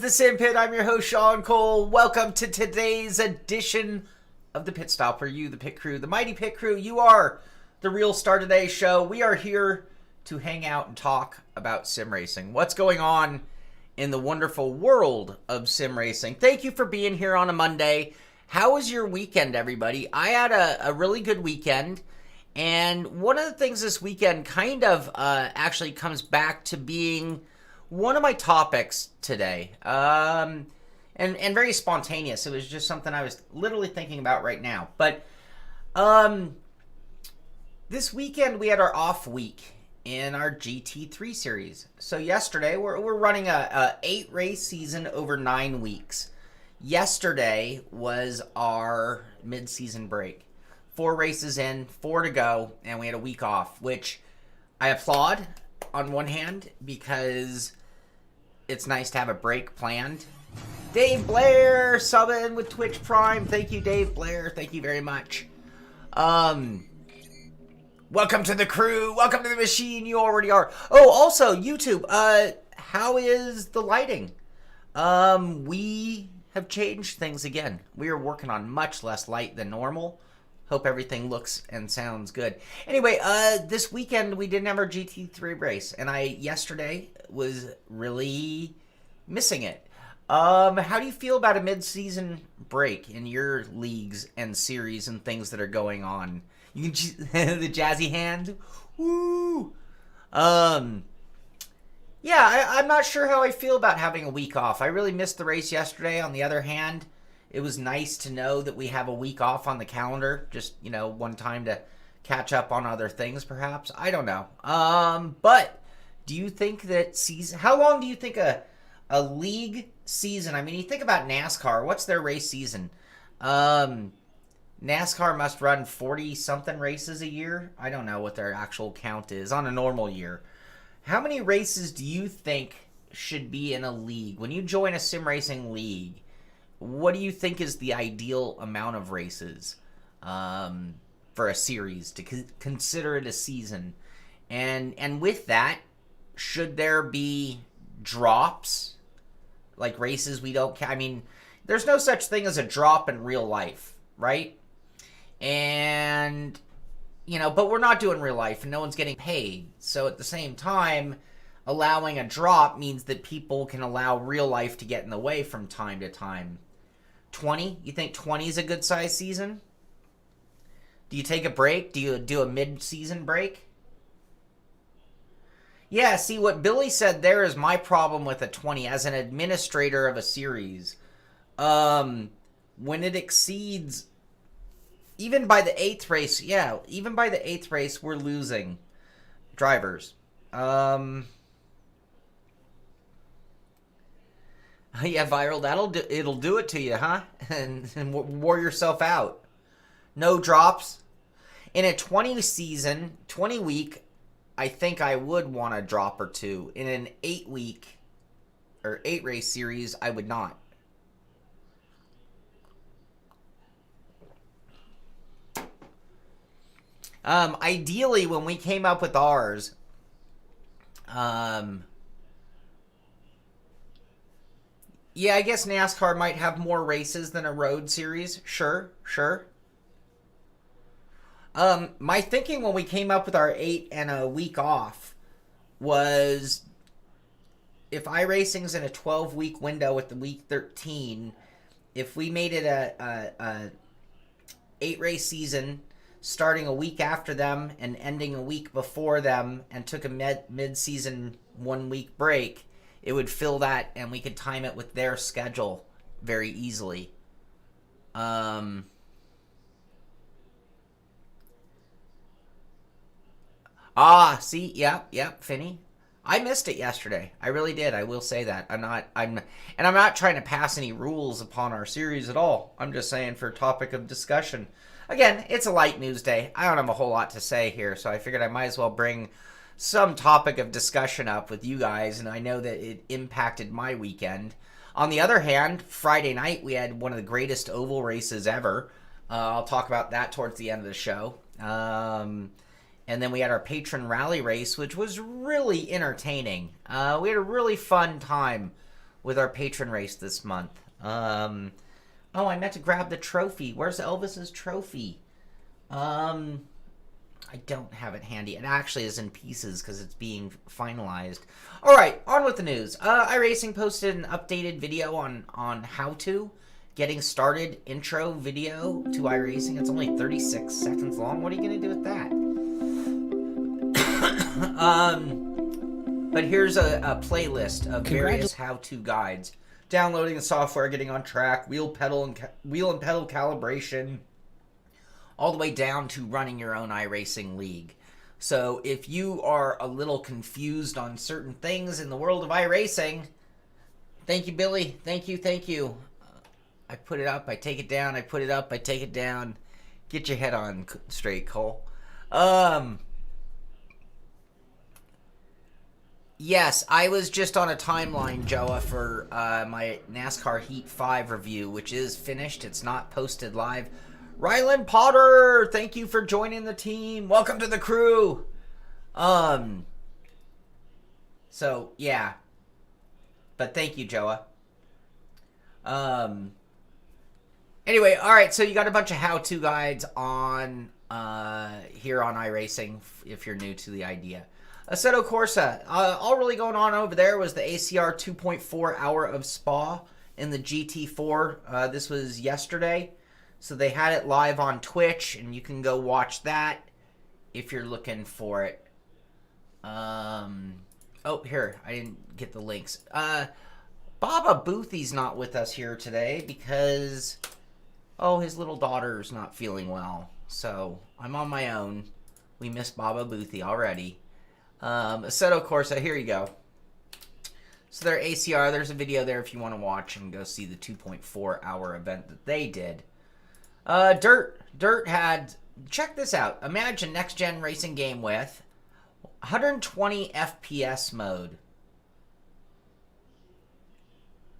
the Sim Pit. I'm your host, Shaun Cole. Welcome to today's edition of the Pit Stop, where you, the pit crew, the mighty pit crew, you are the real star of today's show. We are here to hang out and talk about sim racing. What's going on in the wonderful world of sim racing? Thank you for being here on a Monday. How was your weekend, everybody? I had a really good weekend. And one of the things this weekend kind of actually comes back to being one of my topics today. And very spontaneous. It was just something I was literally thinking about right now. But this weekend we had our off week in our GT3 series. So yesterday we're running a 8-race season over 9 weeks. Yesterday was our mid-season break. 4 races in, 4 to go, and we had a week off, which I applaud on one hand because it's nice to have a break planned. Dave Blair subbing with Twitch Prime. Thank you, Dave Blair. Thank you very much. Welcome to the crew. Welcome to the machine. You already are. Oh, also, YouTube. How is the lighting? We have changed things again. We are working on much less light than normal. Hope everything looks and sounds good. Anyway, this weekend we didn't have our GT3 race, and I yesterday was really missing it. How do you feel about a mid-season break in your leagues and series and things that are going on? You can the jazzy hand. Woo! Yeah, I'm not sure how I feel about having a week off. I really missed the race yesterday. On the other hand, it was nice to know that we have a week off on the calendar. Just, one time to catch up on other things, perhaps. I don't know. But do you think that how long do you think a league season? I mean, you think about NASCAR. What's their race season? NASCAR must run 40-something races a year. I don't know what their actual count is on a normal year. How many races do you think should be in a league? When you join a sim racing league, what do you think is the ideal amount of races for a series to consider it a season? And with that, should there be drops? Like races we don't... I mean, there's no such thing as a drop in real life, right? And, but we're not doing real life and no one's getting paid. So at the same time, allowing a drop means that people can allow real life to get in the way from time to time. 20? You think 20 is a good size season? Do you take a break? Do you do a mid-season break? Yeah, see, what Billy said there is my problem with a 20 as an administrator of a series. When it exceeds, even by the 8th race, even by the 8th race, we're losing drivers. Yeah, viral, it'll do it to you, huh? And wore yourself out. No drops. In a 20 week, I think I would want a drop or two. In an 8 race series, I would not. Ideally, when we came up with ours, yeah, I guess NASCAR might have more races than a road series. Sure. My thinking when we came up with our 8 and a week off was if iRacing's in a 12-week window at the week 13, if we made it a 8-race season starting a week after them and ending a week before them and took a mid-season 1-week break, it would fill that and we could time it with their schedule very easily. See, yep, Finny. I missed it yesterday. I really did. I will say that. I'm not trying to pass any rules upon our series at all. I'm just saying for topic of discussion. Again, it's a light news day. I don't have a whole lot to say here, so I figured I might as well bring some topic of discussion up with you guys, and I know that it impacted my weekend. On the other hand, Friday night we had one of the greatest oval races ever. I'll talk about that towards the end of the show. And then we had our Patron rally race, which was really entertaining. We had a really fun time with our patron race this month. Oh, I meant to grab the trophy. Where's Elvis's trophy? I don't have it handy. It actually is in pieces because it's being finalized. All right, on with the news. iRacing posted an updated video on how to getting started intro video to iRacing. It's only 36 seconds long. What are you going to do with that? But here's a playlist of various how-to guides. Downloading the software, getting on track, wheel and pedal calibration, all the way down to running your own iRacing league. So if you are a little confused on certain things in the world of iRacing, thank you, Billy. Thank you. I put it up, I take it down, I put it up, I take it down. Get your head on straight, Cole. Yes, I was just on a timeline, Joa, for my NASCAR Heat 5 review, which is finished. It's not posted live. Rylan Potter, thank you for joining the team. Welcome to the crew. So, yeah. But thank you, Joa. Anyway, all right, so you got a bunch of how-to guides on here on iRacing if you're new to the idea. Assetto Corsa, all really going on over there was the ACR 2.4 hour of Spa in the GT4. This was yesterday, so they had it live on Twitch, and you can go watch that if you're looking for it. Oh, here, I didn't get the links. Baba Boothy's not with us here today because, his little daughter's not feeling well, so I'm on my own. We missed Baba Boothy already. Assetto Corsa, here you go. So their ACR, there's a video there if you want to watch and go see the 2.4 hour event that they did. Dirt had, check this out. Imagine next gen racing game with 120 FPS mode.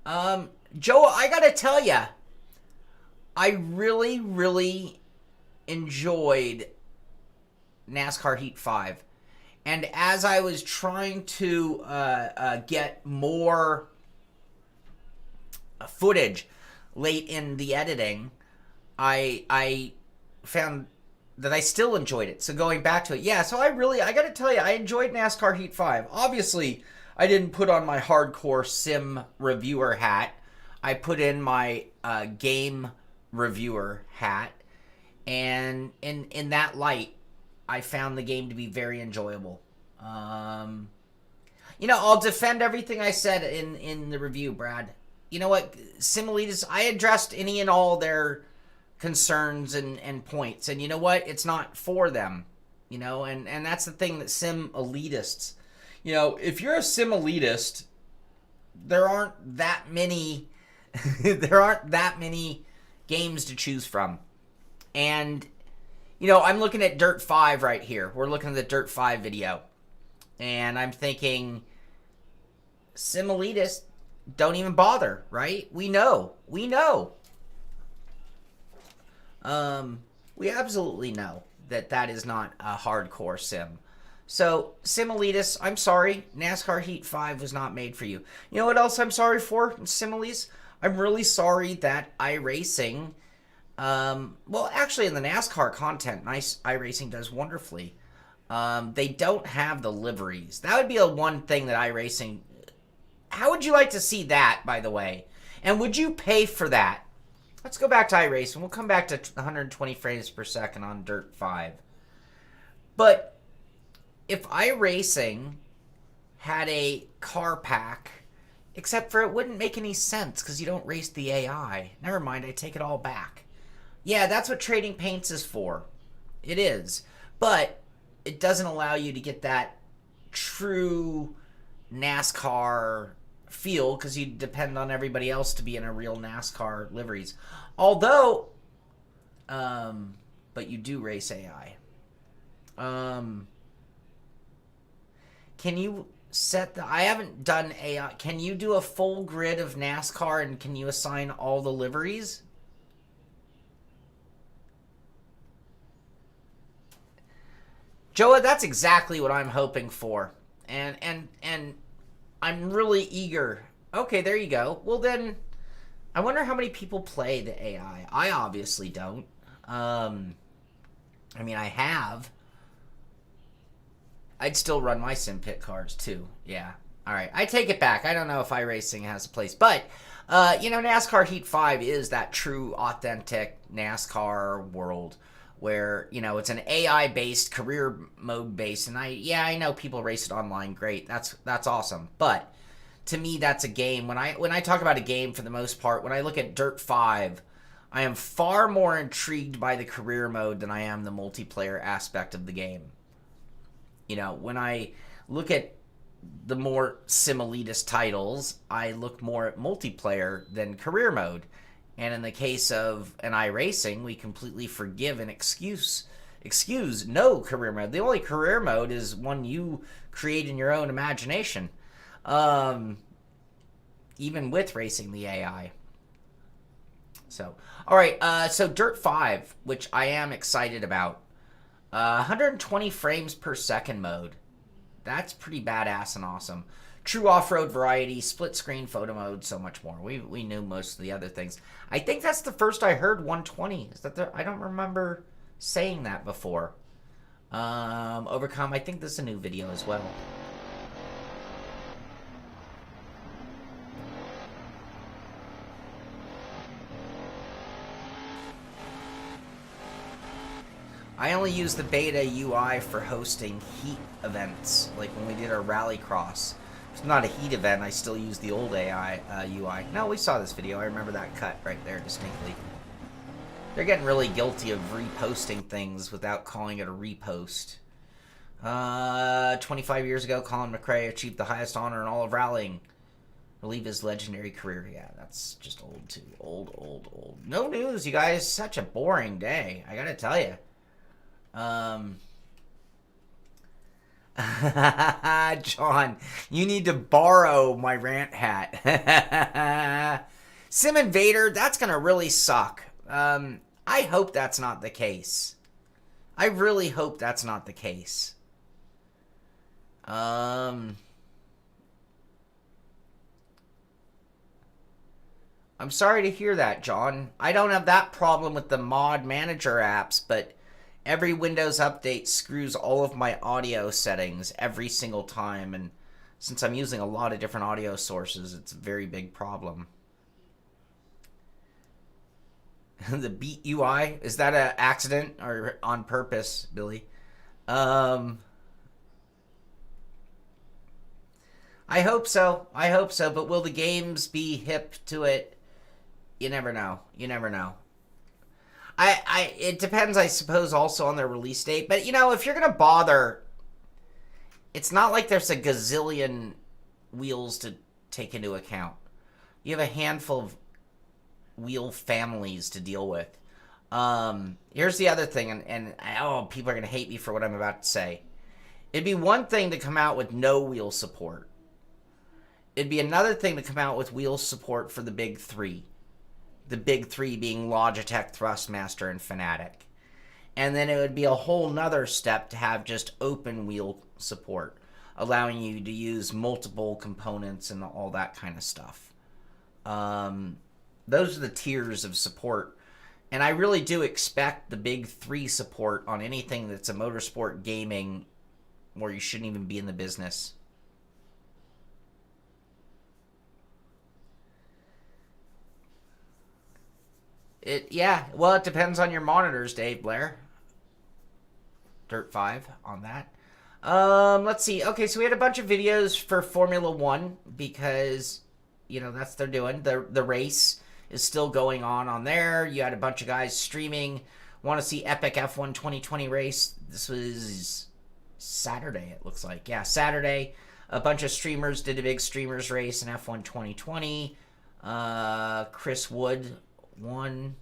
Joe, I gotta tell ya, I really enjoyed NASCAR Heat 5. And as I was trying to get more footage late in the editing, I found that I still enjoyed it. So going back to it, yeah, so I got to tell you, I enjoyed NASCAR Heat 5. Obviously, I didn't put on my hardcore sim reviewer hat. I put in my game reviewer hat. And in that light, I found the game to be very enjoyable. I'll defend everything I said in the review, Brad. You know what? Simelitis, I addressed any and all their concerns and points. And you know what? It's not for them. And that's the thing that sim elitists, if you're a sim elitist, there aren't that many games to choose from. And I'm looking at Dirt 5 right here. We're looking at the Dirt 5 video. And I'm thinking, Simelitis, don't even bother, right? We know. We absolutely know that is not a hardcore sim. So, Simelitis, I'm sorry. NASCAR Heat 5 was not made for you. You know what else I'm sorry for, Similes? I'm really sorry that iRacing... actually in the NASCAR content, iRacing does wonderfully. They don't have the liveries. That would be a one thing that iRacing... How would you like to see that, by the way? And would you pay for that? Let's go back to iRacing. We'll come back to 120 frames per second on Dirt 5. But if iRacing had a car pack, except for it wouldn't make any sense because you don't race the AI. Never mind, I take it all back. Yeah, that's what Trading Paints is for. It is. But it doesn't allow you to get that true NASCAR feel because you depend on everybody else to be in a real NASCAR liveries. Although, but you do race AI. Can you set the... I haven't done AI. Can you do a full grid of NASCAR and can you assign all the liveries? Joa, that's exactly what I'm hoping for. And I'm really eager Okay, there you go. Well, then, I wonder how many people play the AI. I obviously don't. I mean, I have. I'd still run my sim pit cars too. Yeah. All right. I take it back. I don't know if iRacing has a place, but NASCAR Heat 5 is that true, authentic NASCAR world where it's an AI based, career mode based, and I know people race it online. Great. That's awesome. But to me, that's a game. When I talk about a game, for the most part, when I look at Dirt 5, I am far more intrigued by the career mode than I am the multiplayer aspect of the game. When I look at the more sim-elitist titles, I look more at multiplayer than career mode. And in the case of an iRacing, we completely forgive and excuse no career mode. The only career mode is one you create in your own imagination. Even with racing the AI. So, all right. So Dirt 5, which I am excited about. 120 frames per second mode. That's pretty badass and awesome. True off-road variety, split screen photo mode, so much more. We knew most of the other things. I think that's the first I heard 120. Is that I don't remember saying that before. Overcome. I think this is a new video as well. I only use the beta UI for hosting heat events, like when we did our rallycross. It's not a heat event, I still use the old AI UI. No, we saw this video. I remember that cut right there distinctly. They're getting really guilty of reposting things without calling it a repost. 25 years ago, Colin McRae achieved the highest honor in all of rallying. Relive his legendary career. Yeah, that's just old too. Old. No news, you guys. Such a boring day, I gotta tell you. John, you need to borrow my rant hat. Sim Invader, that's gonna really suck. I hope that's not the case. I really hope that's not the case. I'm sorry to hear that, John. I don't have that problem with the mod manager apps, but every Windows update screws all of my audio settings every single time, and since I'm using a lot of different audio sources, it's a very big problem. The Beat UI, is that an accident or on purpose, Billy? I hope so. But will the games be hip to it? You never know. It depends, I suppose, also on their release date. But, if you're going to bother, it's not like there's a gazillion wheels to take into account. You have a handful of wheel families to deal with. Here's the other thing, and people are going to hate me for what I'm about to say. It'd be one thing to come out with no wheel support. It'd be another thing to come out with wheel support for the big three. The big three being Logitech, Thrustmaster, and Fanatic. And then it would be a whole nother step to have just open wheel support, allowing you to use multiple components and all that kind of stuff. Those are the tiers of support. And I really do expect the big three support on anything that's a motorsport gaming where you shouldn't even be in the business. It depends on your monitors, Dave Blair. Dirt 5 on that. Let's see. Okay, so we had a bunch of videos for Formula 1 because, that's they're doing. The race is still going on there. You had a bunch of guys streaming. Want to see Epic F1 2020 race. This was Saturday, it looks like. Yeah, Saturday. A bunch of streamers did a big streamers race in F1 2020. Chris Wood won,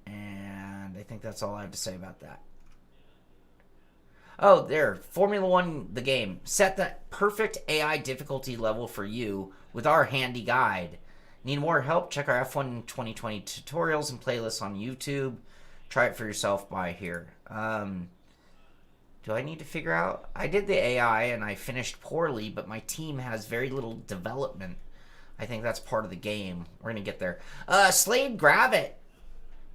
and I think that's all I have to say about that. Oh, there, Formula 1, the game. Set the perfect AI difficulty level for you with our handy guide. Need more help? Check our F1 2020 tutorials and playlists on YouTube. Try it for yourself by here. Do I need to figure out? I did the AI and I finished poorly, but my team has very little development. I think that's part of the game. We're going to get there. Slade Gravett.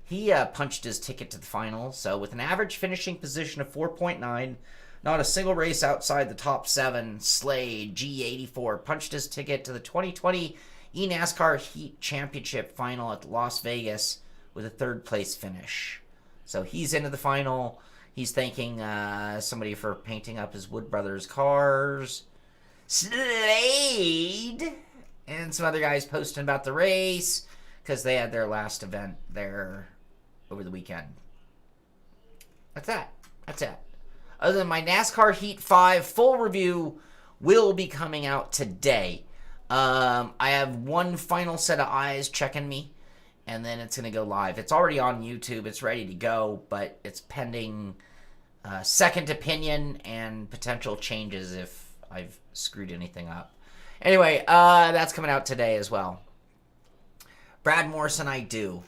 He punched his ticket to the final. So with an average finishing position of 4.9, not a single race outside the top 7, Slade G84 punched his ticket to the 2020 eNASCAR Heat Championship final at Las Vegas with a 3rd place finish. So he's into the final. He's thanking somebody for painting up his Wood Brothers cars. Slade! And some other guys posting about the race because they had their last event there over the weekend. That's that. That's it. Other than my NASCAR Heat 5 full review will be coming out today. I have one final set of eyes checking me, and then it's going to go live. It's already on YouTube. It's ready to go, but it's pending second opinion and potential changes if I've screwed anything up. Anyway, that's coming out today as well. Brad Morrison, I do.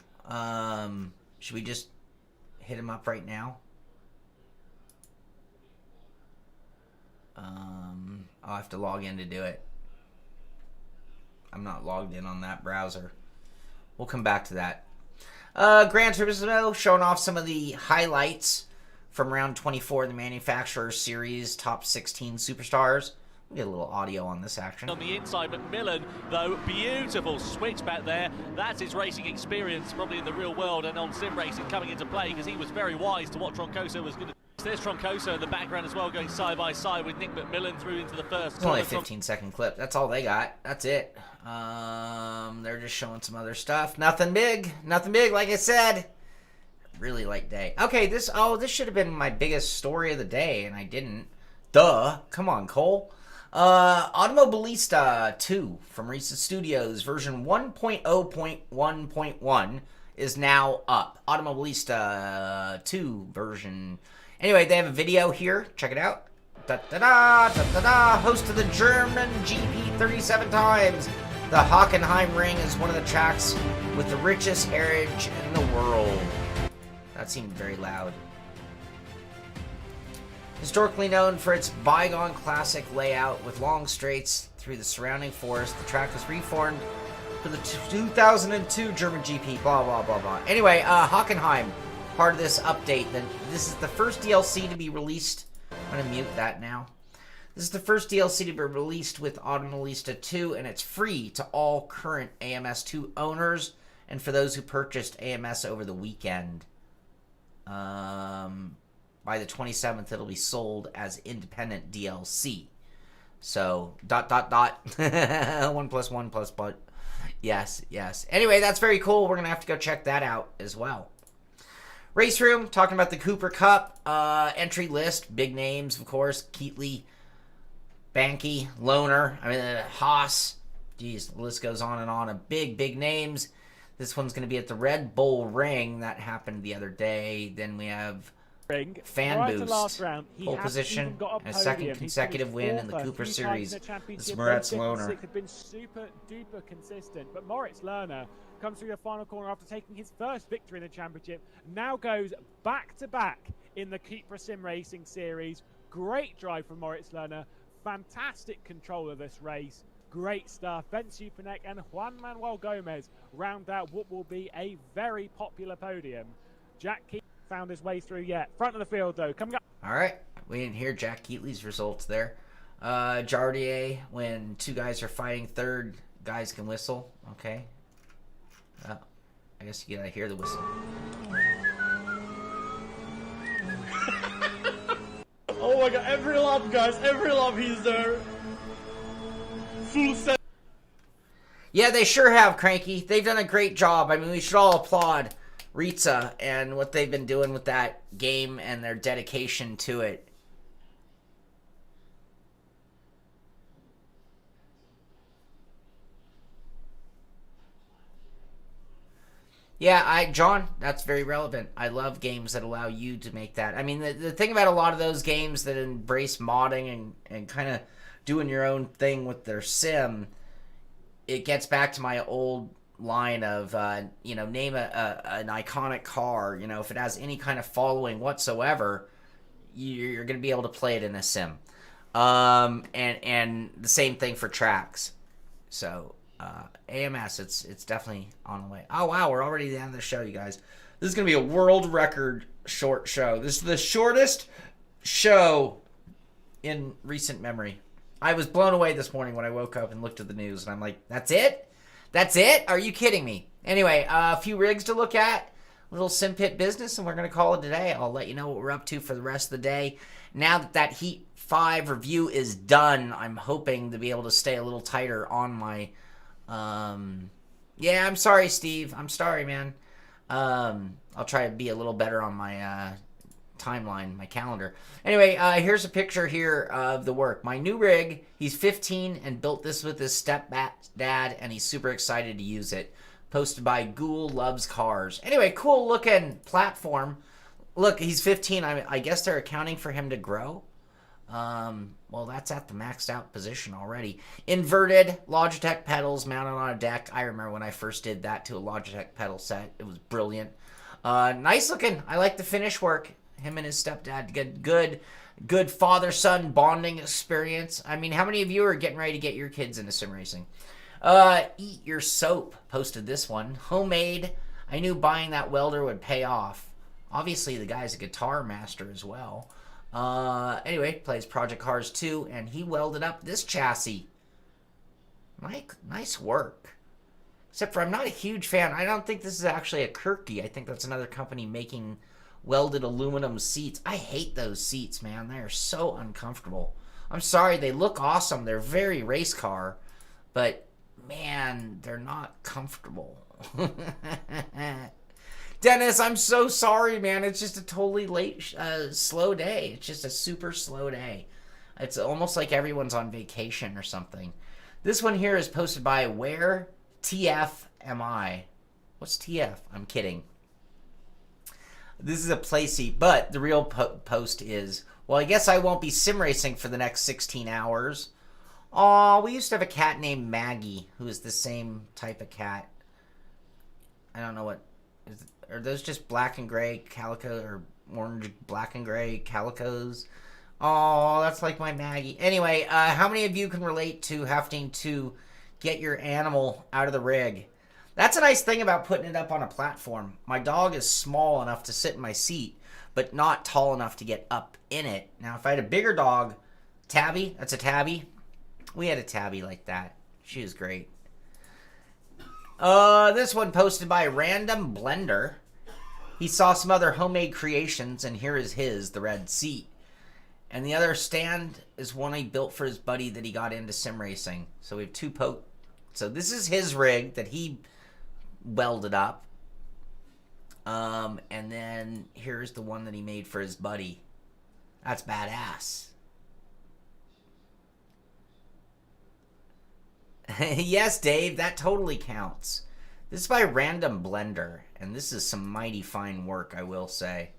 Should we just hit him up right now? I'll have to log in to do it. I'm not logged in on that browser. We'll come back to that. Gran Turismo showing off some of the highlights from round 24 of the Manufacturers Series Top 16 Superstars. We'll get a little audio on this action. On the inside, McMillan, though, beautiful switch back there. That's his racing experience, probably in the real world and on sim racing coming into play, because he was very wise to what Troncoso was going to do. There's Troncoso in the background as well, going side by side with Nick McMillan through into the first. It's only a 15-second clip. That's all they got. That's it. They're just showing some other stuff. Nothing big. Nothing big, like I said. Really light day. Okay, this should have been my biggest story of the day, and I didn't. Duh. Come on, Cole. Automobilista 2 from Rseat Studios, version 1.0.1.1 is now up. Automobilista 2 version. Anyway, they have a video here. Check it out. Da-da-da, da-da-da. Host of the German GP 37 times. The Hockenheimring is one of the tracks with the richest heritage in the world. That seemed very loud. Historically known for its bygone classic layout with long straights through the surrounding forest, the track was reformed for the 2002 German GP, blah, blah, blah, blah. Anyway, Hockenheim, part of this update. This is the first DLC to be released. I'm going to mute that now. This is the first DLC to be released with Automobilista 2, and it's free to all current AMS2 owners and for those who purchased AMS over the weekend. By the 27th, it'll be sold as independent DLC. So, ... 1 + 1 + but. Yes, yes. Anyway, that's very cool. We're going to have to go check that out as well. Race Room, talking about the Cooper Cup. Entry list, big names, of course. Keatley, Banky, Lohner, Haas. Geez, the list goes on and on of big, big names. This one's going to be at the Red Bull Ring. That happened the other day. Then we have Fan Boost, pole position, and a second consecutive win in the Cooper Series. This is Moritz Lohner. Had been super duper consistent, but Moritz Lohner comes through the final corner after taking his first victory in the championship. Now goes back to back in the Cooper Sim Racing Series. Great drive from Moritz Lohner. Fantastic control of this race. Great stuff. Ben Supanek and Juan Manuel Gomez round out what will be a very popular podium. Jack Keatley found his way through yet. Front of the field, though. Coming up. All right. We didn't hear Jack Keatley's results there. Jardier, when two guys are fighting third, guys can whistle. Okay. I guess you gotta hear the whistle. Oh my god, every lap, guys. Every lap he's there. Full set. Yeah, they sure have, Cranky. They've done a great job. I mean, we should all applaud Rseat and what they've been doing with that game and their dedication to it. Yeah, John, that's very relevant. I love games that allow you to make that. I mean, the thing about a lot of those games that embrace modding and kind of doing your own thing with their sim, it gets back to my old line of, name an iconic car. If it has any kind of following whatsoever, you're going to be able to play it in a sim. And the same thing for tracks. So AMS, it's definitely on the way. Oh wow, we're already at the end of the show, you guys. This is going to be a world record short show. This is the shortest show in recent memory. I was blown away this morning when I woke up and looked at the news, and I'm like, that's it? That's it? Are you kidding me? Anyway, a few rigs to look at, a little sim pit business, and we're going to call it today. I'll let you know what we're up to for the rest of the day. Now that Heat 5 review is done, I'm hoping to be able to stay a little tighter on my... yeah, I'm sorry, Steve. I'm sorry, man. I'll try to be a little better on my timeline, my calendar. Anyway, here's a picture here of the work. My new rig, he's 15 and built this with his stepdad, and he's super excited to use it. Posted by Ghoul Loves Cars. Anyway, cool looking platform. Look, he's 15. I guess they're accounting for him to grow. Well, that's at the maxed out position already. Inverted Logitech pedals mounted on a deck. I remember when I first did that to a Logitech pedal set. It was brilliant. Nice looking. I like the finish work. Him and his stepdad get good father-son bonding experience. I mean, how many of you are getting ready to get your kids into sim racing? Eat Your Soap posted this one. Homemade. I knew buying that welder would pay off. Obviously, the guy's a guitar master as well. Anyway, plays Project Cars 2, and he welded up this chassis. Nice work. Except for I'm not a huge fan. I don't think this is actually a Kirky. I think that's another company making welded aluminum seats. I hate those seats, man. They're so uncomfortable. I'm sorry, they look awesome. They're very race car, but man, they're not comfortable. Dennis, I'm so sorry, man. It's just a totally late, slow day. It's just a super slow day. It's almost like everyone's on vacation or something. This one here is posted by Where TF Am I? What's TF? I'm kidding. This is a play seat, but the real post is, well, I guess I won't be sim racing for the next 16 hours. Aw, we used to have a cat named Maggie, who is the same type of cat. I don't know what... Are those just black and gray calico or orange, black and gray calicos? Oh, that's like my Maggie. Anyway, how many of you can relate to having to get your animal out of the rig? That's a nice thing about putting it up on a platform. My dog is small enough to sit in my seat, but not tall enough to get up in it. Now, if I had a bigger dog, Tabby, that's a Tabby. We had a Tabby like that. She was great. This one posted by Random Blender. He saw some other homemade creations, and here is his, the red seat. And the other stand is one he built for his buddy that he got into sim racing. So we have two So this is his rig that he welded up. And then here's the one that he made for his buddy. That's badass. Yes, Dave, that totally counts. This is by Random Blender, and this is some mighty fine work, I will say.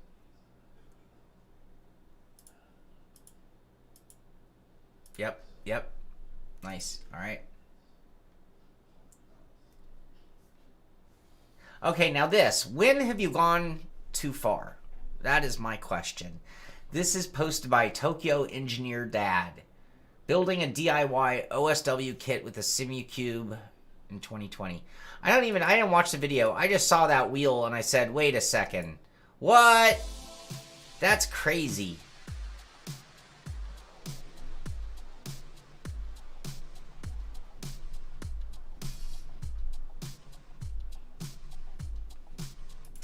Yep. Nice. All right. Okay, now this. When have you gone too far? That is my question. This is posted by Tokyo Engineer Dad. Building a DIY OSW kit with a SimuCube in 2020. I didn't watch the video. I just saw that wheel and I said, wait a second. What? That's crazy.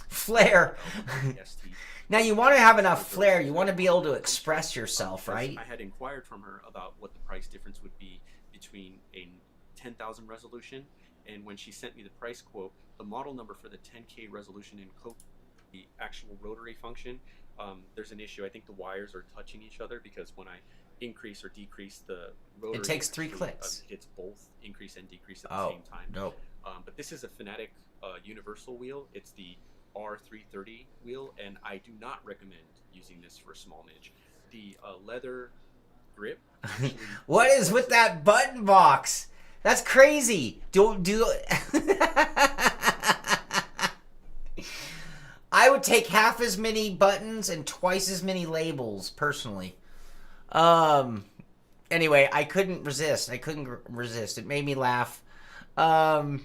Flair. Now you want to have enough flair. You want to be able to express yourself, right? I had inquired from her about what the price difference would be between a 10,000 resolution, and when she sent me the price quote, the model number for the 10K resolution in the actual rotary function, there's an issue. I think the wires are touching each other because when I increase or decrease the rotary, it takes 3 clicks. It's both increase and decrease at the same time. Nope. But this is a Fnatic universal wheel. It's the R330 wheel, and I do not recommend using this for small midge. The leather grip. What is with that button box? That's crazy. I would take half as many buttons and twice as many labels, personally. Anyway, I couldn't resist. It made me laugh. I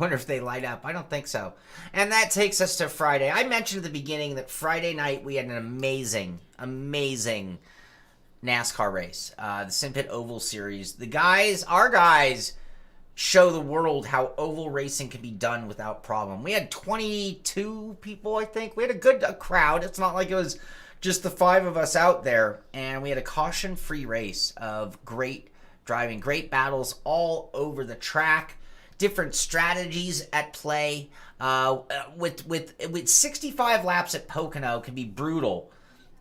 wonder if they light up. I don't think so. And that takes us to Friday. I mentioned at the beginning that Friday night we had an amazing, amazing NASCAR race. The SimPit Oval Series. Our guys, show the world how oval racing can be done without problem. We had 22 people, I think. We had a good crowd. It's not like it was just the 5 of us out there. And we had a caution-free race of great driving, great battles all over the track. Different strategies at play. With 65 laps at Pocono can be brutal.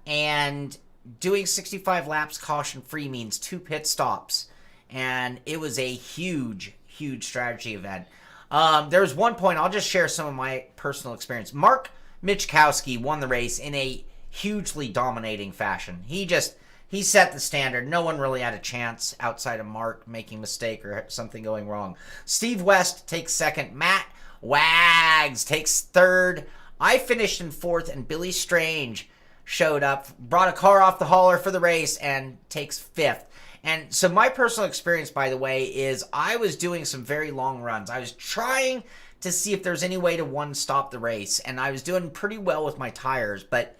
And doing 65 laps caution-free means 2 pit stops. And it was a huge strategy event. There was one point, I'll just share some of my personal experience. Mark Michkowski won the race in a hugely dominating fashion. He set the standard. No one really had a chance outside of Mark making a mistake or something going wrong. Steve West takes second. Matt Wags takes third. I finished in fourth, and Billy Strange showed up, brought a car off the hauler for the race, and takes fifth. And so my personal experience, by the way, is I was doing some very long runs. I was trying to see if there's any way to one-stop the race, and I was doing pretty well with my tires, but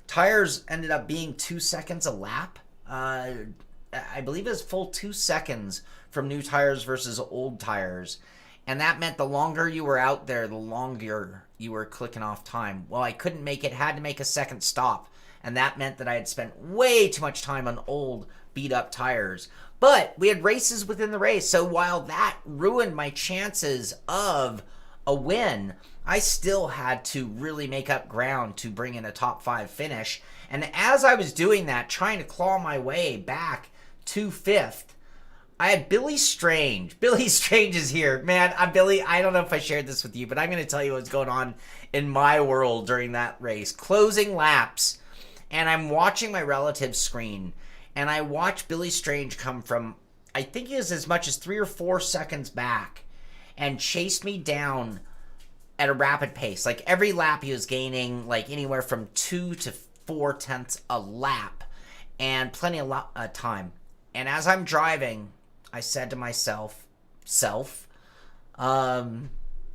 tires ended up being 2 seconds a lap. I believe it was full 2 seconds from new tires versus old tires. And that meant the longer you were out there, the longer you were clicking off time. Well, I couldn't make it, had to make a second stop. And that meant that I had spent way too much time on old, beat-up tires. But we had races within the race, so while that ruined my chances of a win, I still had to really make up ground to bring in a top 5 finish. And as I was doing that, trying to claw my way back to 5th, I had Billy Strange. Billy Strange is here. Man, Billy, I don't know if I shared this with you, but I'm going to tell you what's going on in my world during that race. Closing laps, and I'm watching my relative's screen, and I watch Billy Strange come from, I think he was as much as 3 or 4 seconds back, and chase me down at a rapid pace. Like every lap he was gaining like anywhere from 2 to 4 tenths a lap, and plenty of time. And as I'm driving, I said to myself,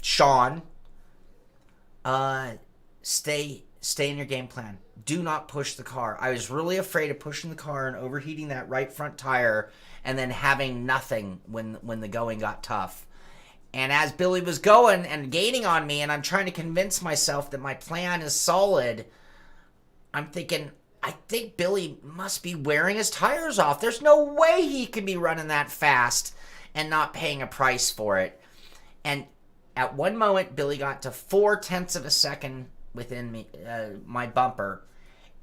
Shaun, stay in your game plan. Do not push the car. I was really afraid of pushing the car and overheating that right front tire and then having nothing when the going got tough. And as Billy was going and gaining on me, and I'm trying to convince myself that my plan is solid, I'm thinking, I think Billy must be wearing his tires off. There's no way he can be running that fast and not paying a price for it. And at one moment, Billy got to 4 tenths of a second within me, my bumper.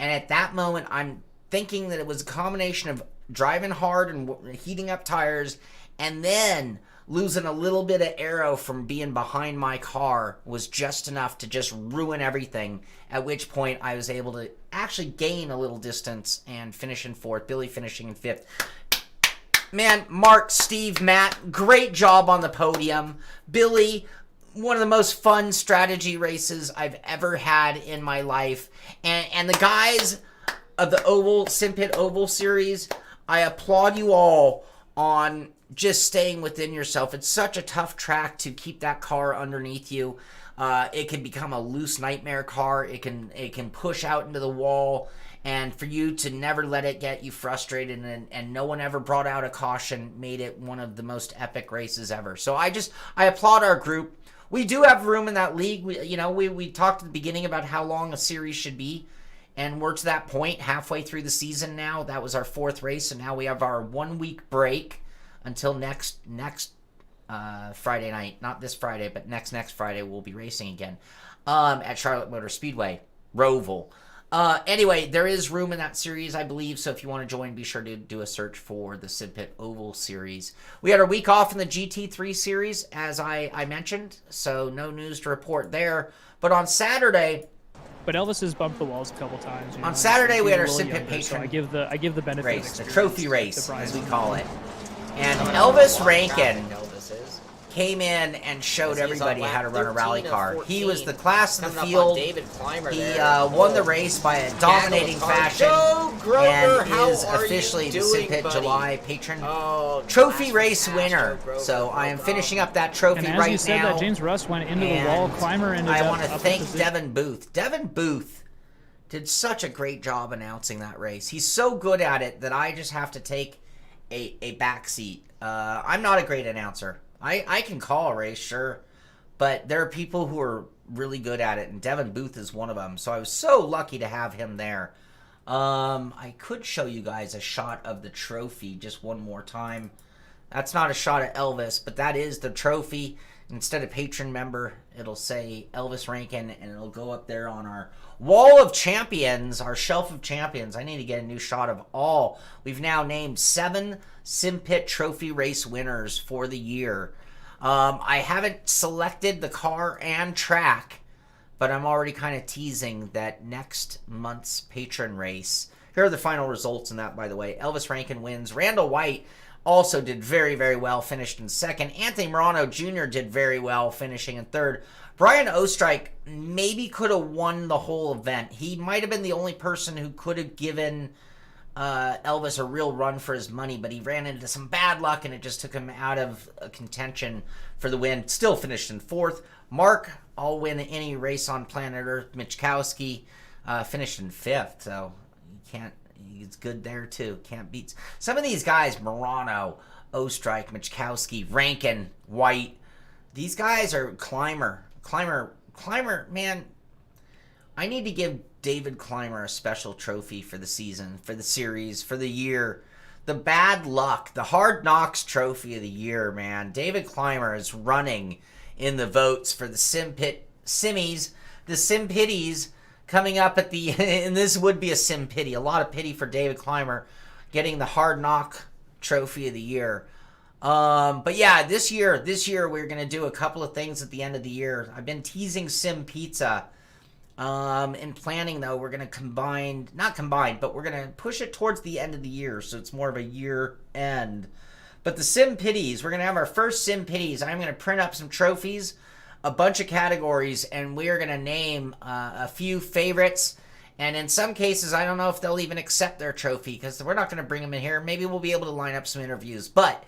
And at that moment, I'm thinking that it was a combination of driving hard and heating up tires, and then losing a little bit of aero from being behind my car was just enough to just ruin everything, at which point I was able to actually gain a little distance and finish in 4th, Billy finishing in 5th. Man, Mark, Steve, Matt, great job on the podium. Billy, one of the most fun strategy races I've ever had in my life. And the guys of the SimPit Oval Series, I applaud you all on just staying within yourself. It's such a tough track to keep that car underneath you. It can become a loose nightmare car. It can push out into the wall, and for you to never let it get you frustrated, and no one ever brought out a caution, made it one of the most epic races ever. So I applaud our group. We do have room in that league. We talked at the beginning about how long a series should be, and we're to that point halfway through the season now. That was our 4th race, and now we have our 1 week break until next Friday night. Not this Friday, but next Friday we'll be racing again at Charlotte Motor Speedway, Roval. Anyway, there is room in that series, I believe, so if you want to join, be sure to do a search for the SimPit Oval Series. We had our week off in the GT3 Series, as I mentioned, so no news to report there. But on Saturday... But Elvis has bumped the walls a couple times. On Saturday, we had our SimPit Patron so I give the benefit race, of the trophy race, as we call it. And Elvis Rankin came in and showed everybody how to run a rally car. He was the 14, class of the coming up field. on David Clymer He there. won the race by a dominating fashion Grover, and how is are you officially the doing, SimPit buddy? July patron Oh, trophy last race pass, winner. Joe Grover So I am broke finishing off. up that trophy And as right you said, now. that James Russ went into the And wall. Clymer ended I up want to up in thank position. Devin Booth. Devin Booth did such a great job announcing that race. He's so good at it that I just have to take a back seat. I'm not a great announcer. I can call a race, sure, but there are people who are really good at it, and Devin Booth is one of them. So I was so lucky to have him there. I could show you guys a shot of the trophy just one more time. That's not a shot of Elvis, but that is the trophy. Instead of patron member, it'll say Elvis Rankin, and it'll go up there on our wall of champions, our shelf of champions. I need to get a new shot of all. We've now named 7 SimPit trophy race winners for the year. I haven't selected the car and track, but I'm already kind of teasing that next month's patron race. Here are the final results in that, by the way. Elvis Rankin wins. Randall White also did very, very well, finished in second. Anthony Morano Jr. did very well, finishing in third. Brian Ostrike maybe could have won the whole event. He might have been the only person who could have given Elvis a real run for his money, but he ran into some bad luck, and it just took him out of contention for the win. Still finished in fourth. Mark, I'll win any race on planet Earth. Michkowski finished in fifth, so you can't. He's good there too. Can't beat some of these guys. Morano, Ostrike, Michkowski, Rankin, White. These guys are Clymer, man. I need to give David Clymer a special trophy for the season, for the series, for the year. The bad luck, the hard knocks trophy of the year, man. David Clymer is running in the votes for the SimPit Simmies, the SimPitties coming up at the, and this would be a SimPitty. A lot of pity for David Clymer getting the hard knock trophy of the year. But yeah, this year we're going to do a couple of things at the end of the year. I've been teasing Sim Pizza. In planning, though, we're going to not combine, but we're going to push it towards the end of the year, so it's more of a year end. But the Sim Pitties, we're going to have our first Sim Pitties. I'm going to print up some trophies, a bunch of categories, and we're going to name a few favorites. And in some cases, I don't know if they'll even accept their trophy, because we're not going to bring them in here. Maybe we'll be able to line up some interviews. But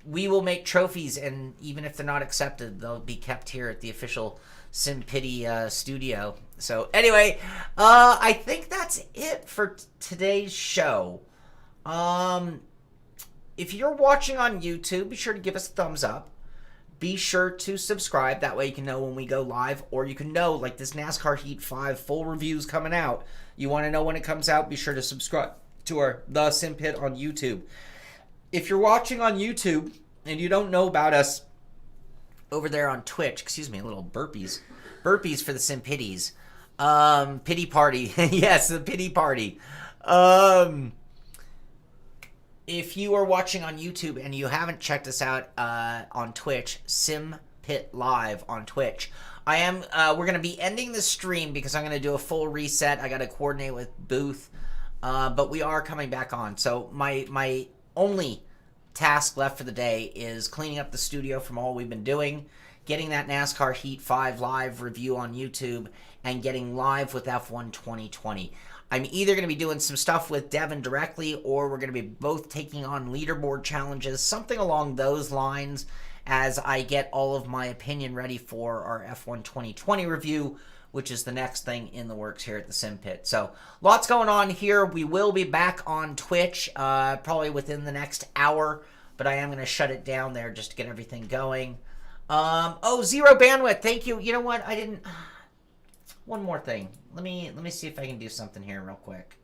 we will make trophies, and even if they're not accepted, they'll be kept here at the official SimPitty studio. So anyway, I think that's it for today's show. If you're watching on YouTube, be sure to give us a thumbs up. Be sure to subscribe. That way you can know when we go live, or you can know, like this NASCAR Heat 5 full review's coming out. You want to know when it comes out, be sure to subscribe to The SimPit on YouTube. If you're watching on YouTube and you don't know about us over there on Twitch, excuse me, a little burpees for the SimPitties. Pity party. Yes, the pity party. If you are watching on YouTube and you haven't checked us out on Twitch, SimPit Live on Twitch. We're going to be ending the stream because I'm going to do a full reset. I got to coordinate with Booth, but we are coming back on. So my only task left for the day is cleaning up the studio from all we've been doing, getting that NASCAR Heat 5 live review on YouTube, and getting live with F1 2020. I'm either going to be doing some stuff with Devin directly, or we're going to be both taking on leaderboard challenges, something along those lines, as I get all of my opinion ready for our F1 2020 review, which is the next thing in the works here at the SimPit. So lots going on here. We will be back on Twitch probably within the next hour, but I am going to shut it down there just to get everything going. Zero bandwidth. Thank you. You know what? I didn't. One more thing. Let me see if I can do something here real quick.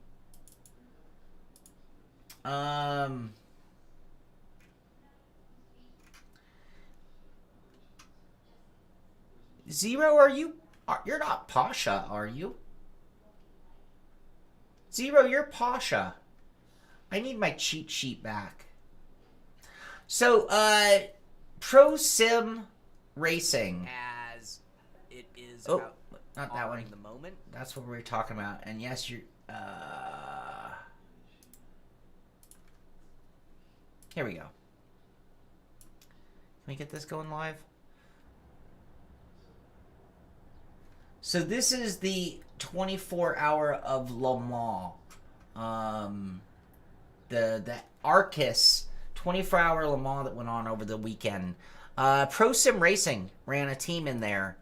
Zero, you're not Pasha, are you? Zero, you're Pasha. I need my cheat sheet back. So, Pro Sim Racing. As it is about not that one. The moment. That's what we were talking about. And yes, you're here we go. we get this going live? So this is the 24-hour of Le Mans. The Arcus 24-hour Le Mans that went on over the weekend. Pro Sim Racing ran a team in there.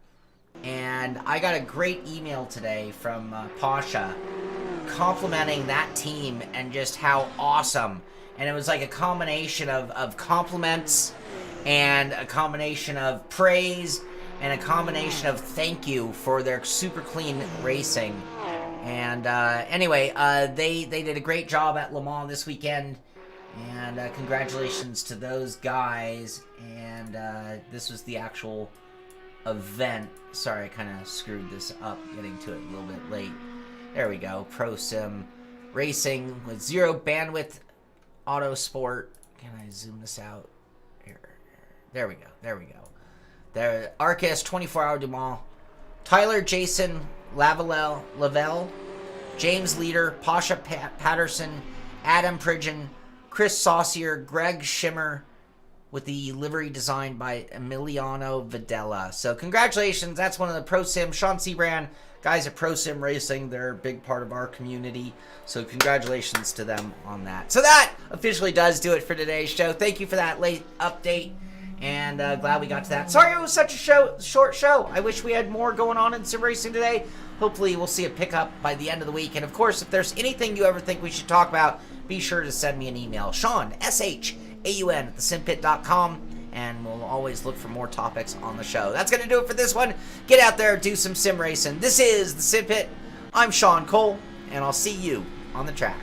And I got a great email today from Pasha complimenting that team and just how awesome. And it was like a combination of compliments and a combination of praise and a combination of thank you for their super clean racing. And anyway, they did a great job at Le Mans this weekend. And congratulations to those guys. And this was the actual event. Sorry, I kind of screwed this up getting to it a little bit late. There we go. Pro Sim Racing with zero bandwidth auto sport. Can I zoom this out? Here. There we go. There we go. There, Arcus 24-hour Du Mans. Tyler Jason Lavelle, James Leader, Pasha Patterson, Adam Pridgeon, Chris Saucier, Greg Schimmer, with the livery designed by Emiliano Videla. So congratulations. That's one of the Pro Sim. Sean Seabrand, guys at Pro Sim Racing. They're a big part of our community. So congratulations to them on that. So that officially does do it for today's show. Thank you for that late update. And glad we got to that. Sorry it was such a short show. I wish we had more going on in sim racing today. Hopefully we'll see a pickup by the end of the week. And of course, if there's anything you ever think we should talk about, be sure to send me an email. Shaun, SHAUN at thesimpit.com. And we'll always look for more topics on the show. That's going to do it for this one. Get out there, do some sim racing. This is The Sim Pit. I'm Shaun Cole, and I'll see you on the track.